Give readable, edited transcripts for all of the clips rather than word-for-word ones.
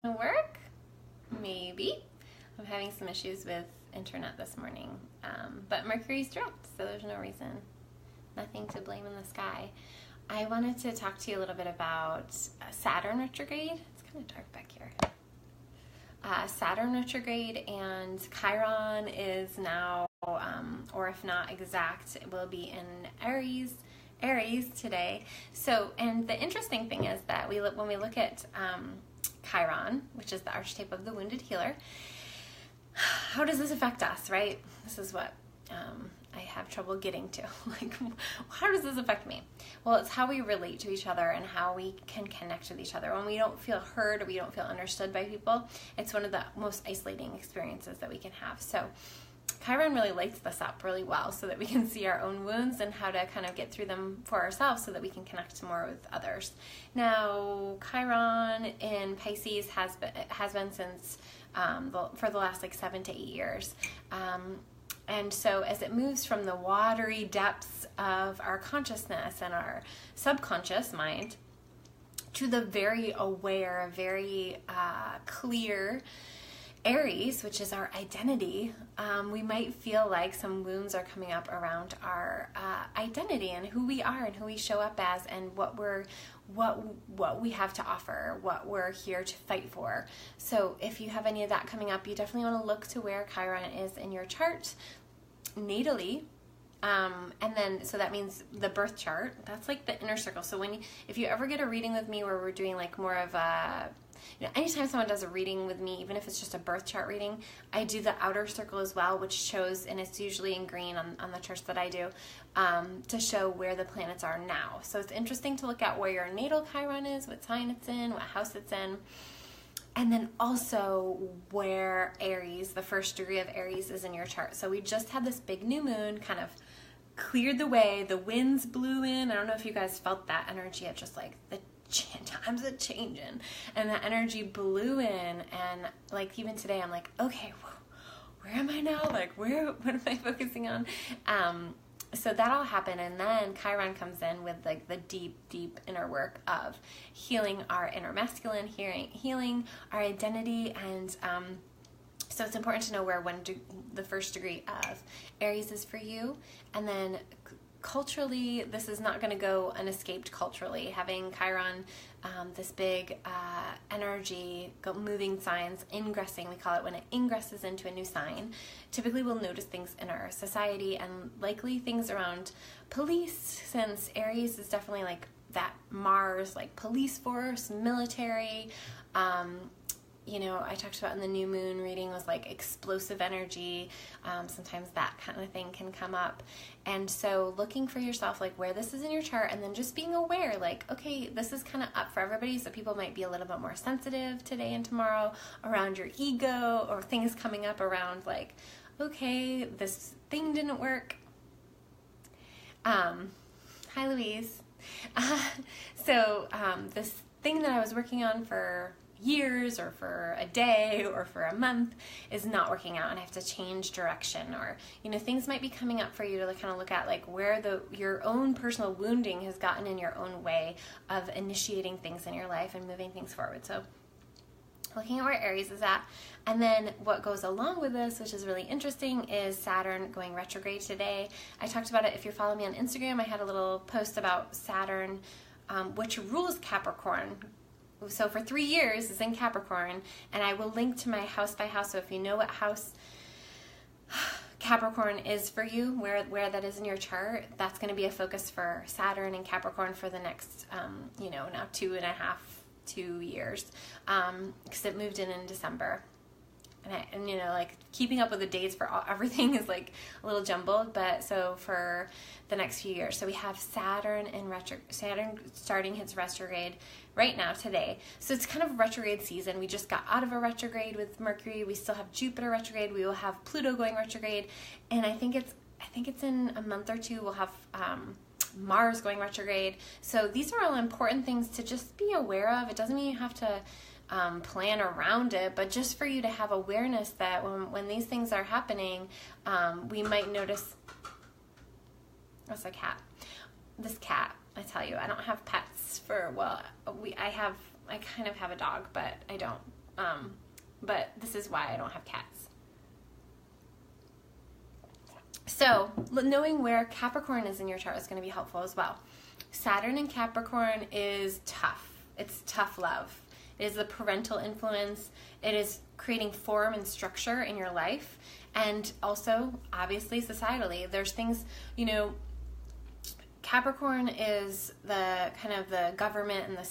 Work? Maybe. I'm having some issues with internet this morning, but Mercury's direct, so there's no reason. Nothing to blame in the sky. I wanted to talk to you a little bit about Saturn retrograde. It's kind of dark back here. Saturn retrograde and Chiron is now, or if not exact, it will be in Aries today. So, and the interesting thing is that when we look at Chiron, which is the archetype of the wounded healer, how does this affect us, right? This is what I have trouble getting to. Like, how does this affect me? Well, it's how we relate to each other and how we can connect with each other. When we don't feel heard or we don't feel understood by people, it's one of the most isolating experiences that we can have. So Chiron really lights this up really well so that we can see our own wounds and how to kind of get through them for ourselves so that we can connect more with others. Now, Chiron in Pisces has been since for the last 7 to 8 years. And so as it moves from the watery depths of our consciousness and our subconscious mind to the very aware, very clear Aries, which is our identity, we might feel like some wounds are coming up around our identity and who we are and who we show up as and what we have to offer, what we're here to fight for. So if you have any of that coming up, you definitely want to look to where Chiron is in your chart natally. And then, so that means the birth chart, that's like the inner circle. So if you ever get a reading with me where we're doing like more of a, anytime someone does a reading with me, even if it's just a birth chart reading, I do the outer circle as well, which shows, and it's usually in green on the charts that I do, to show where the planets are now. So it's interesting to look at where your natal Chiron is, what sign it's in, what house it's in, and then also where Aries, the first degree of Aries, is in your chart. So we just had this big new moon kind of cleared the way, the winds blew in. I don't know if you guys felt that energy of just like the times are changing, and that energy blew in, and like even today I'm like, okay, where am I now? Like what am I focusing on? So that all happened, and then Chiron comes in with like the deep inner work of healing our inner masculine, healing our identity, and so it's important to know where the first degree of Aries is for you. And then culturally, this is not going to go unescaped culturally. Having Chiron, this big energy, moving signs, ingressing, we call it when it ingresses into a new sign. Typically we'll notice things in our society and likely things around police, since Aries is definitely like that Mars, like police force, military. I talked about in the new moon reading was like explosive energy. Sometimes that kind of thing can come up. And so looking for yourself, like where this is in your chart, and then just being aware, like, okay, this is kind of up for everybody. So people might be a little bit more sensitive today and tomorrow around your ego, or things coming up around like, okay, this thing didn't work. Hi, Louise. This thing that I was working on for years or for a day or for a month is not working out, and I have to change direction, or things might be coming up for you to kind of look at, like where your own personal wounding has gotten in your own way of initiating things in your life and moving things forward. So looking at where Aries is at, and then what goes along with this, which is really interesting, is Saturn going retrograde today. I talked about it. If you follow me on Instagram, I had a little post about Saturn, which rules Capricorn. So for 3 years it's in Capricorn, and I will link to my house by house. So if you know what house Capricorn is for you, where that is in your chart, that's going to be a focus for Saturn and Capricorn for the next, now 2 years, because it moved in December. And like keeping up with the dates for everything is like a little jumbled, but so for the next few years. So we have Saturn starting its retrograde right now today. So it's kind of retrograde season. We just got out of a retrograde with Mercury. We still have Jupiter retrograde. We will have Pluto going retrograde, and I think it's in a month or two we'll have Mars going retrograde. So these are all important things to just be aware of. It doesn't mean you have to plan around it, but just for you to have awareness that when these things are happening, we might notice. That's a cat. This cat, I tell you, I don't have pets I kind of have a dog, but I don't But this is why I don't have cats. So knowing where Capricorn is in your chart is going to be helpful as well. Saturn in Capricorn is tough. It's tough love. It is the parental influence. It is creating form and structure in your life. And also, obviously, societally, there's things, you know, Capricorn is the kind of the government and the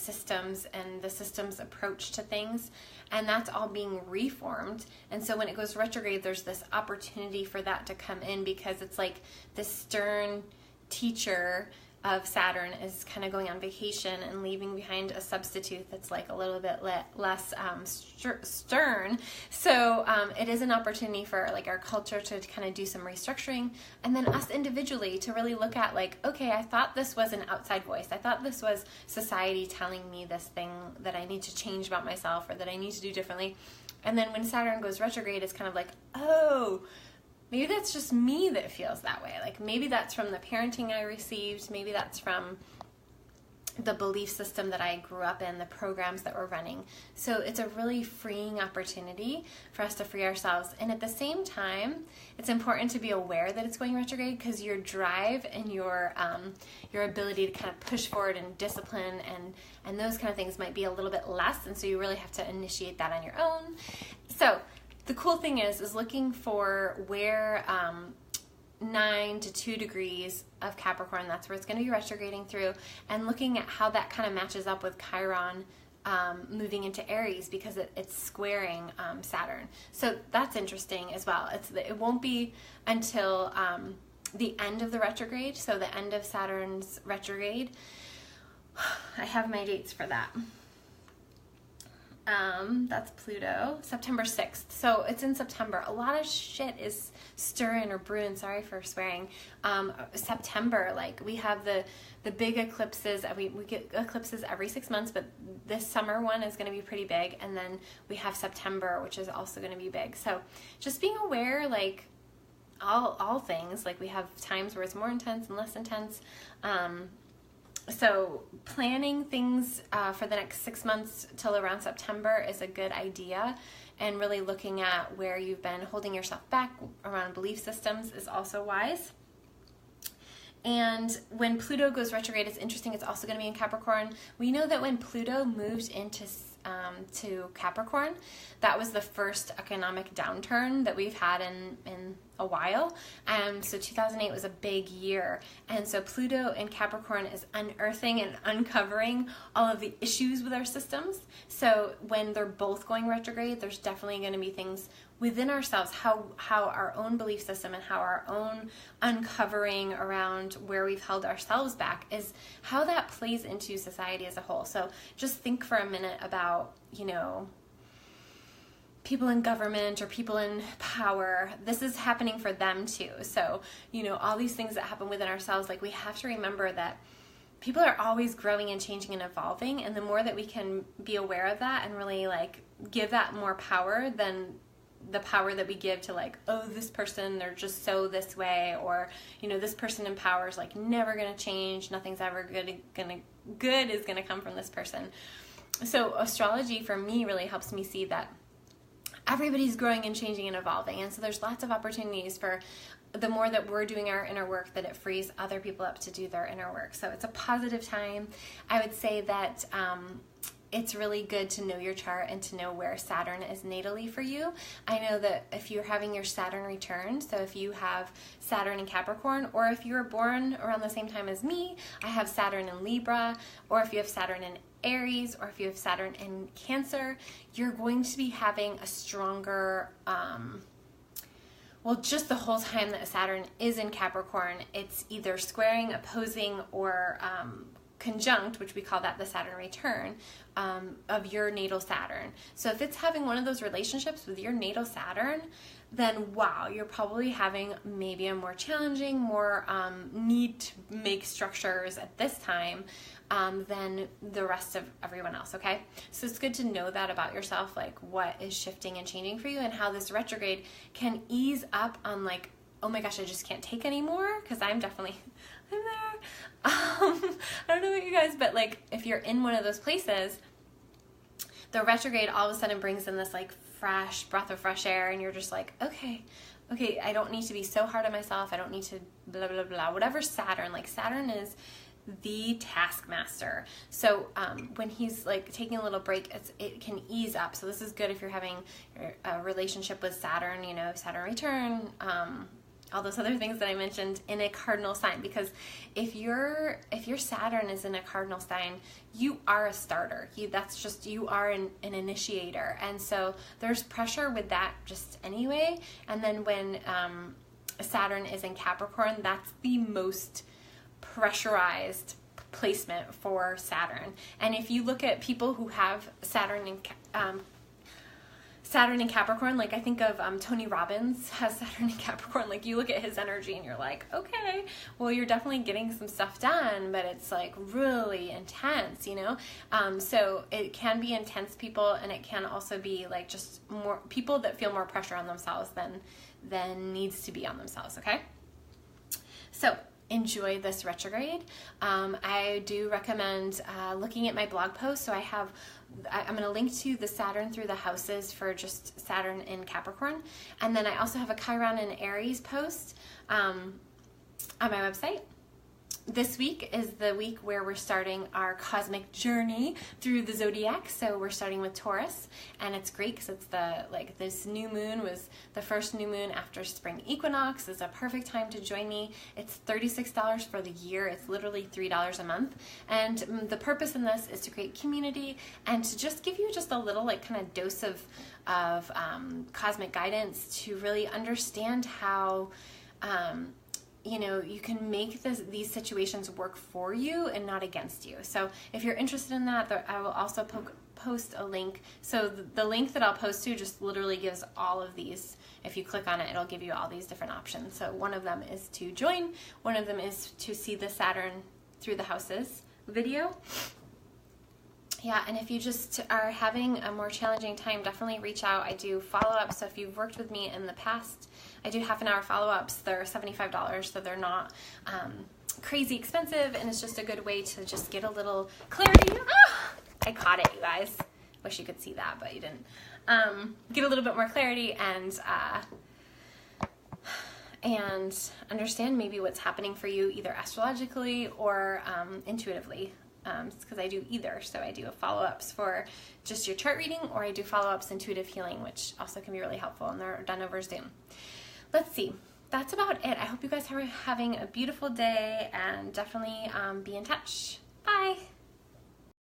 system's approach to things, and that's all being reformed. And so when it goes retrograde, there's this opportunity for that to come in, because it's like this stern teacher of Saturn is kind of going on vacation and leaving behind a substitute that's like a little bit less stern. So it is an opportunity for like our culture to kind of do some restructuring, and then us individually to really look at like, okay, I thought this was an outside voice. I thought this was society telling me this thing that I need to change about myself or that I need to do differently. And then when Saturn goes retrograde, it's kind of like, oh, maybe that's just me that feels that way. Like maybe that's from the parenting I received. Maybe that's from the belief system that I grew up in, the programs that we're running. So it's a really freeing opportunity for us to free ourselves. And at the same time, it's important to be aware that it's going retrograde, because your drive and your ability to kind of push forward and discipline and those kind of things might be a little bit less. And so you really have to initiate that on your own. So the cool thing is looking for where 9 to 2 degrees of Capricorn, that's where it's going to be retrograding through, and looking at how that kind of matches up with Chiron moving into Aries, because it's squaring Saturn. So that's interesting as well. It won't be until the end of the retrograde, so the end of Saturn's retrograde. I have my dates for that. That's Pluto, September 6th. So it's in September. A lot of shit is stirring or brewing. Sorry for swearing. September, like we have the big eclipses. We get eclipses every 6 months, but this summer one is going to be pretty big. And then we have September, which is also going to be big. So just being aware, like all things, like we have times where it's more intense and less intense. So planning things for the next 6 months till around September is a good idea, and really looking at where you've been holding yourself back around belief systems is also wise. And when Pluto goes retrograde, it's interesting, it's also going to be in Capricorn. We know that when Pluto moved into to Capricorn, that was the first economic downturn that we've had in a while. So 2008 was a big year. And so Pluto in Capricorn is unearthing and uncovering all of the issues with our systems. So when they're both going retrograde, there's definitely going to be things within ourselves, how our own belief system and how our own uncovering around where we've held ourselves back is how that plays into society as a whole. So just think for a minute about, you know, people in government or people in power. This is happening for them too. So, you know, all these things that happen within ourselves, like we have to remember that people are always growing and changing and evolving. And the more that we can be aware of that and really like give that more power than the power that we give to like, oh, this person, they're just so this way, or, you know, this person in power is like never going to change. Nothing's ever good is going to come from this person. So astrology for me really helps me see that everybody's growing and changing and evolving. And so there's lots of opportunities for the more that we're doing our inner work, that it frees other people up to do their inner work. So it's a positive time. I would say that it's really good to know your chart and to know where Saturn is natally for you. I know that if you're having your Saturn return, so if you have Saturn in Capricorn, or if you were born around the same time as me, I have Saturn in Libra, or if you have Saturn in Aries, or if you have Saturn in Cancer, you're going to be having a stronger, well, just the whole time that Saturn is in Capricorn, it's either squaring, opposing, or conjunct, which we call that the Saturn return, of your natal Saturn. So if it's having one of those relationships with your natal Saturn, then wow, you're probably having maybe a more challenging, more need to make structures at this time than the rest of everyone else, okay? So it's good to know that about yourself, like what is shifting and changing for you, and how this retrograde can ease up on like, oh my gosh, I just can't take anymore, because I'm there. I don't know about you guys, but like if you're in one of those places, the retrograde all of a sudden brings in this like fresh breath of fresh air, and you're just like, okay, I don't need to be so hard on myself. I don't need to blah, blah, blah. Whatever Saturn, like Saturn is the taskmaster. So when he's like taking a little break, it can ease up. So this is good if you're having a relationship with Saturn, you know, Saturn return, all those other things that I mentioned in a cardinal sign, because if your Saturn is in a cardinal sign, you are a starter. You are an initiator. And so there's pressure with that just anyway. And then when Saturn is in Capricorn, that's the most pressurized placement for Saturn. And if you look at people who have Saturn in Capricorn, like I think of Tony Robbins has Saturn in Capricorn. Like you look at his energy and you're like, okay, well you're definitely getting some stuff done, but it's like really intense, you know? So it can be intense people, and it can also be like just more people that feel more pressure on themselves than needs to be on themselves, okay? So enjoy this retrograde. I do recommend looking at my blog post. So I'm going to link to the Saturn through the houses for just Saturn in Capricorn. And then I also have a Chiron in Aries post on my website. This week is the week where we're starting our cosmic journey through the zodiac. So we're starting with Taurus, and it's great because it's this new moon was the first new moon after spring equinox. It's a perfect time to join me. It's $36 for the year. It's literally $3 a month. And the purpose in this is to create community and to just give you just a little like kind of dose of cosmic guidance to really understand how you know, you can make these situations work for you and not against you. So if you're interested in that, I will also post a link. So the link that I'll post to just literally gives all of these. If you click on it, it'll give you all these different options. So one of them is to join. One of them is to see the Saturn through the houses video. Yeah, and if you just are having a more challenging time, definitely reach out. I do follow-ups, so if you've worked with me in the past, I do half-an-hour follow-ups. They're $75, so they're not crazy expensive, and it's just a good way to just get a little clarity. Ah, I caught it, you guys. Wish you could see that, but you didn't. Get a little bit more clarity and understand maybe what's happening for you, either astrologically or intuitively. Because I do either. So I do follow-ups for just your chart reading, or I do follow-ups intuitive healing, which also can be really helpful, and they're done over Zoom. Let's see. That's about it. I hope you guys are having a beautiful day, and definitely be in touch. Bye.